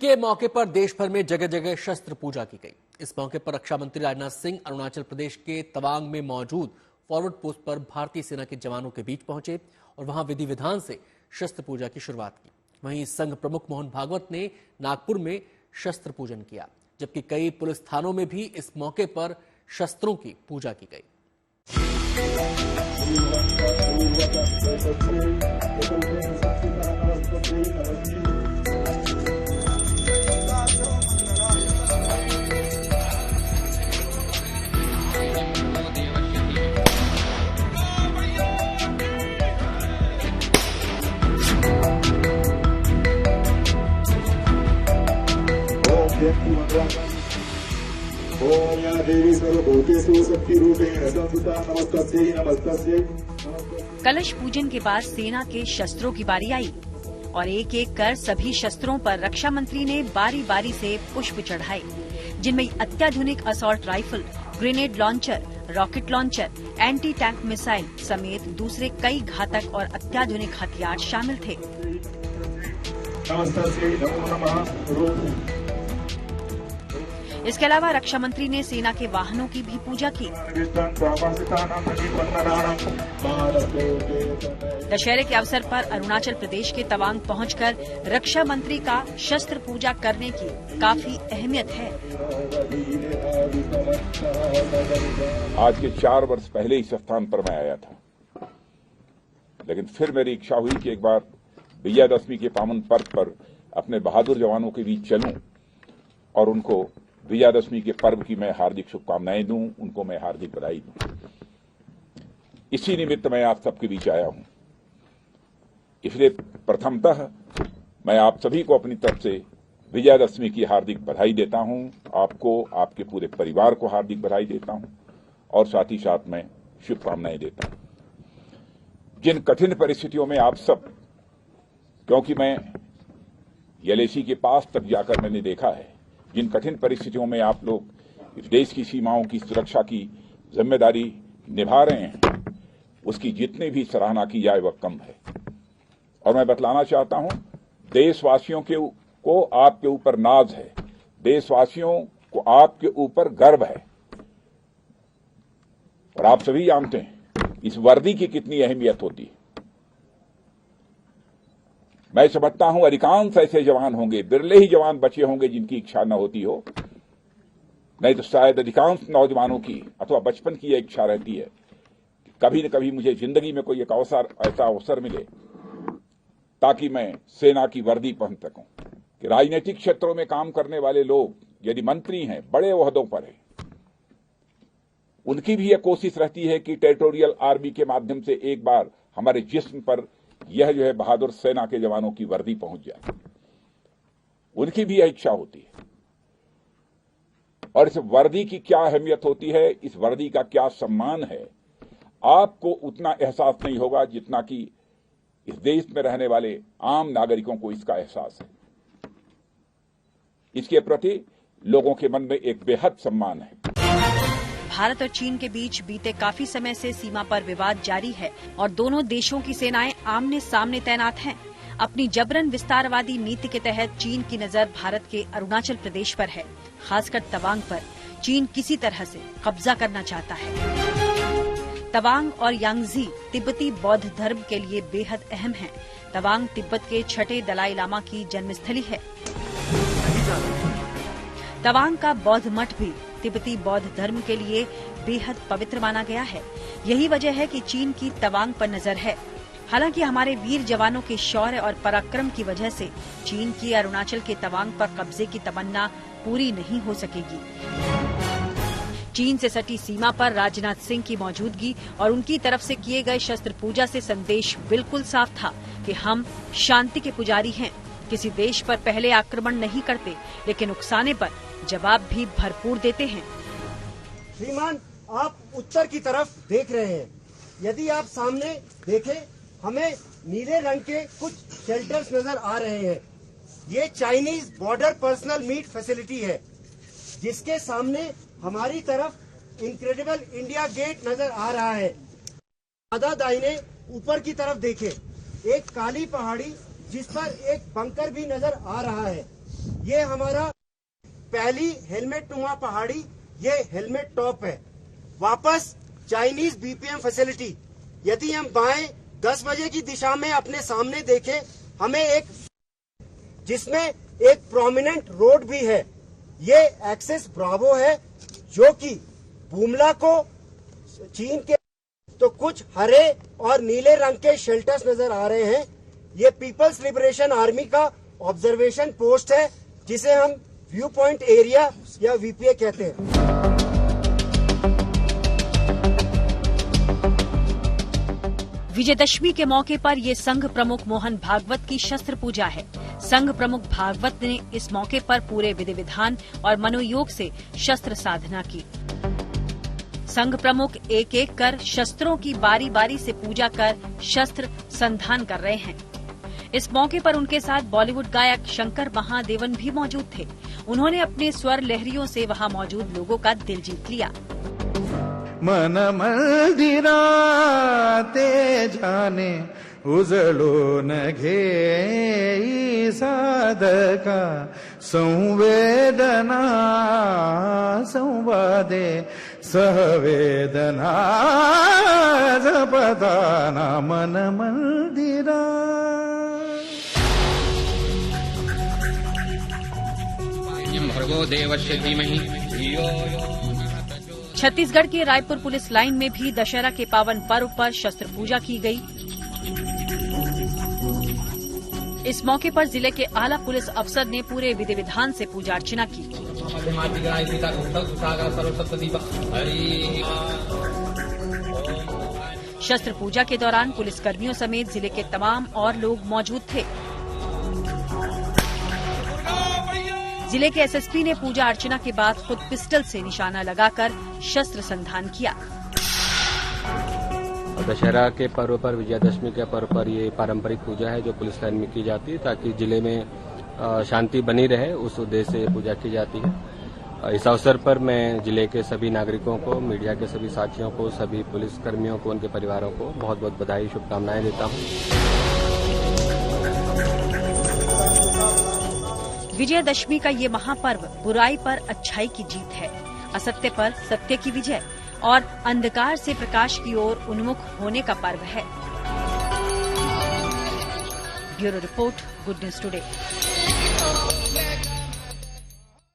के मौके पर देश भर में जगह जगह शस्त्र पूजा की गई। इस मौके पर रक्षा मंत्री राजनाथ सिंह अरुणाचल प्रदेश के तवांग में मौजूद फॉरवर्ड पोस्ट पर भारतीय सेना के जवानों के बीच पहुंचे और वहां विधि विधान से शस्त्र पूजा की शुरुआत की। वहीं संघ प्रमुख मोहन भागवत ने नागपुर में शस्त्र पूजन किया, जबकि कई पुलिस थानों में भी इस मौके पर शस्त्रों की पूजा की गई। कलश पूजन के बाद सेना के शस्त्रों की बारी आई और एक एक कर सभी शस्त्रों पर रक्षा मंत्री ने बारी बारी से पुष्प चढ़ाए, जिनमें अत्याधुनिक assault rifle, grenade launcher, rocket launcher, anti tank missile समेत दूसरे कई घातक और अत्याधुनिक हथियार शामिल थे। इसके अलावा रक्षा मंत्री ने सेना के वाहनों की भी पूजा की। दशहरे के अवसर पर अरुणाचल प्रदेश के तवांग पहुंचकर रक्षा मंत्री का शस्त्र पूजा करने की काफी अहमियत है। आज के 4 वर्ष पहले इस स्थान पर मैं आया था, लेकिन फिर मेरी इच्छा हुई कि एक बार विजयादशमी के पावन पर्व पर अपने बहादुर जवानों के बीच चलूं और उनको विजयादशमी के पर्व की मैं हार्दिक शुभकामनाएं दूं, उनको मैं हार्दिक बधाई दूं। इसी निमित्त मैं आप सबके बीच आया हूं। इसलिए प्रथमतः मैं आप सभी को अपनी तरफ से विजयादशमी की हार्दिक बधाई देता हूं। आपको, आपके पूरे परिवार को हार्दिक बधाई देता हूं और साथ ही साथ मैं शुभकामनाएं देता हूं। जिन कठिन परिस्थितियों में आप सब, क्योंकि मैं एलएसी के पास तक जाकर मैंने देखा है, जिन कठिन परिस्थितियों में आप लोग इस देश की सीमाओं की सुरक्षा की जिम्मेदारी निभा रहे हैं, उसकी जितनी भी सराहना की जाए वह कम है। और मैं बतलाना चाहता हूं, देशवासियों को आपके ऊपर नाज है, देशवासियों को आपके ऊपर गर्व है। और आप सभी जानते हैं इस वर्दी की कितनी अहमियत होती है। मैं समझता हूं अधिकांश ऐसे जवान होंगे, बिरले ही जवान बचे होंगे जिनकी इच्छा न होती हो, नहीं तो शायद अधिकांश नौजवानों की अथवा बचपन की यह इच्छा रहती है कि कभी न कभी मुझे जिंदगी में कोई एक ऐसा अवसर मिले ताकि मैं सेना की वर्दी पहन सकूं। कि राजनीतिक क्षेत्रों में काम करने वाले लोग यदि मंत्री हैं, बड़े ओहदों पर हैं, उनकी भी यह कोशिश रहती है कि टेरिटोरियल आर्मी के माध्यम से एक बार हमारे जिस्म पर यह जो है बहादुर सेना के जवानों की वर्दी पहुंच जाए। उनकी भी यह इच्छा होती है। और इस वर्दी की क्या अहमियत होती है, इस वर्दी का क्या सम्मान है, आपको उतना एहसास नहीं होगा जितना कि इस देश में रहने वाले आम नागरिकों को इसका एहसास है। इसके प्रति लोगों के मन में एक बेहद सम्मान है। भारत और चीन के बीच बीते काफी समय से सीमा पर विवाद जारी है और दोनों देशों की सेनाएं आमने सामने तैनात हैं। अपनी जबरन विस्तारवादी नीति के तहत चीन की नजर भारत के अरुणाचल प्रदेश पर है, खासकर तवांग पर चीन किसी तरह से कब्जा करना चाहता है। तवांग और यांगजी तिब्बती बौद्ध धर्म के लिए बेहद अहम है। तवांग तिब्बत के 6ठे दलाई लामा की जन्मस्थली है। तवांग का बौद्ध मठ भी तिब्बती बौद्ध धर्म के लिए बेहद पवित्र माना गया है। यही वजह है कि चीन की तवांग पर नजर है। हालांकि हमारे वीर जवानों के शौर्य और पराक्रम की वजह से चीन की अरुणाचल के तवांग पर कब्जे की तमन्ना पूरी नहीं हो सकेगी। चीन से सटी सीमा पर राजनाथ सिंह की मौजूदगी और उनकी तरफ से किए गए शस्त्र पूजा से संदेश बिल्कुल साफ था कि हम शांति के पुजारी हैं। किसी देश पर पहले आक्रमण नहीं करते, लेकिन उकसाने पर जवाब भी भरपूर देते हैं। श्रीमान, आप उत्तर की तरफ देख रहे हैं। यदि आप सामने देखें, हमें नीले रंग के कुछ शेल्टर्स नजर आ रहे हैं। ये Chinese border personnel meet facility है, जिसके सामने हमारी तरफ इनक्रेडिबल इंडिया गेट नजर आ रहा है। आधा दाहिने ऊपर की तरफ देखें, एक काली पहाड़ी जिस पर एक बंकर भी नजर आ रहा है। ये हमारा पहली हेलमेट नुमा पहाड़ी, ये हेलमेट टॉप है। वापस चाइनीज बीपीएम फैसिलिटी, यदि हम बाएं 10 बजे की दिशा में अपने सामने देखें, हमें एक जिसमें एक प्रोमिनेंट रोड भी है, ये एक्सिस ब्रावो है, जो कि बुमला को चीन के, तो कुछ हरे और नीले रंग के शेल्टर्स नजर आ रहे हैं। ये पीपल्स लिबरेशन आर्मी का ऑब्जर्वेशन पोस्ट है, जिसे हम व्यू पॉइंट एरिया या वीपीए कहते हैं। विजयदशमी के मौके पर ये संघ प्रमुख मोहन भागवत की शस्त्र पूजा है। संघ प्रमुख भागवत ने इस मौके पर पूरे विधि विधान और मनोयोग से शस्त्र साधना की। संघ प्रमुख एक एक कर शस्त्रों की बारी बारी से पूजा कर शस्त्र संधान कर रहे हैं। इस मौके पर उनके साथ बॉलीवुड गायक शंकर महादेवन भी मौजूद थे। उन्होंने अपने स्वर लहरियों से वहां मौजूद लोगों का दिल जीत लिया। मन मंदिरा ते जाने उजळो न घे साधका संवेदना संवादे सहवेदना जपदाना मन मंदिरा। भर्गो देवस्य धीमहि धियो यो। छत्तीसगढ़ के रायपुर पुलिस लाइन में भी दशहरा के पावन पर्व पर शस्त्र पूजा की गई। इस मौके पर जिले के आला पुलिस अफसर ने पूरे विधि विधान से पूजा अर्चना की। शस्त्र पूजा के दौरान पुलिसकर्मियों समेत जिले के तमाम और लोग मौजूद थे। जिले के एसएसपी ने पूजा अर्चना के बाद खुद पिस्टल से निशाना लगाकर शस्त्र संधान किया। दशहरा के पर्व पर, विजयादशमी के पर्व पर ये पारंपरिक पूजा है जो पुलिस लाइन में की जाती है, ताकि जिले में शांति बनी रहे, उस उद्देश्य से पूजा की जाती है। इस अवसर पर मैं जिले के सभी नागरिकों को, मीडिया के सभी साथियों को, सभी पुलिसकर्मियों को, उनके परिवारों को बहुत बहुत बधाई, शुभकामनाएं देता हूं। विजयदशमी का ये महापर्व बुराई पर अच्छाई की जीत है, असत्य पर सत्य की विजय और अंधकार से प्रकाश की ओर उन्मुख होने का पर्व है। Bureau report, good news today.